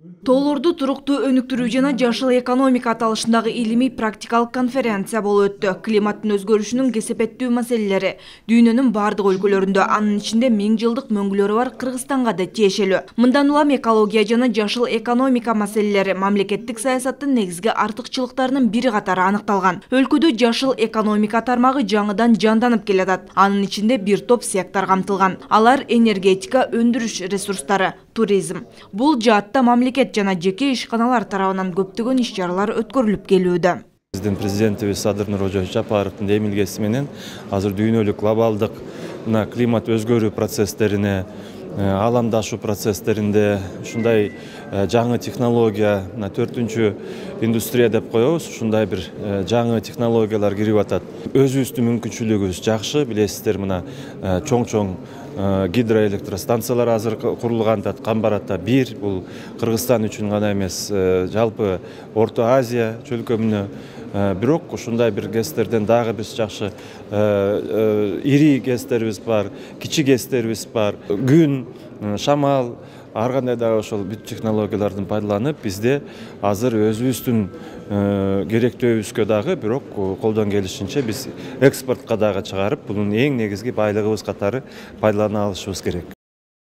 Тоолорду туруктуу өнүктүрүү жана жашыл экономика аталышындагы илимий практикалык конференция болуп өттү. Климаттын өзгөрүшүнүн кесепеттүү маселелери дүйнөнүн бардык өлкөлөрүндө, анын ичинде 1000 жылдык мөңгүлөрү бар Кыргызстанга да тиешелүү. Мындан улам экология жана жашыл экономика маселелери мамлекеттик саясаттын негизги артыкчылыктарынын бири катары аныкталган. Өлкөдө жашыл экономика тармагы жаңыдан жанданып келатат. Анын ичинде бир топ сектор камтылган. Алар энергетика, өндүрүш ресурстары, туризм. Бул жаатта мамлекет жана жеке ишканалар тарабынан көптөгөн иш-чаралар өткөрүлүп келүүдө. Биздин президентибиз Садыр Нуркожоевич Жапаровдун демилгеси менен азыр дүйнөлүк глобалдык климат өзгөрүү процесстерине, ааламдашуу процесстеринде ушундай жаңы технология, 4-үнчү индустрия деп коебуз, ушундай бир жаңы технологиялар кирип атат. Өзүбүздүн мүмкүнчүлүгүбүз жакшы, билесиздер, мына чоң гидроэлектростанциялар азыр курулган Камбаратта бир, бул Кыргызстан үчүн гана эмес, жалпы Орто Азия чөлкөмүнө. Бирок ушундай бир гэстерден дагы биз жакшы ири гэстерибиз бар, кичи гэстерибиз бар. Күн, шамал, ар кандай дагы ошол бүт технологиялардын пайдаланып, бизде азыр өзүбүздүн керектөөбүзгө дагы, бирок колдон келишинче биз экспортко дагы чыгарып, бунун эң негизги байлыгыбыз катары пайдалана алышыбыз керек.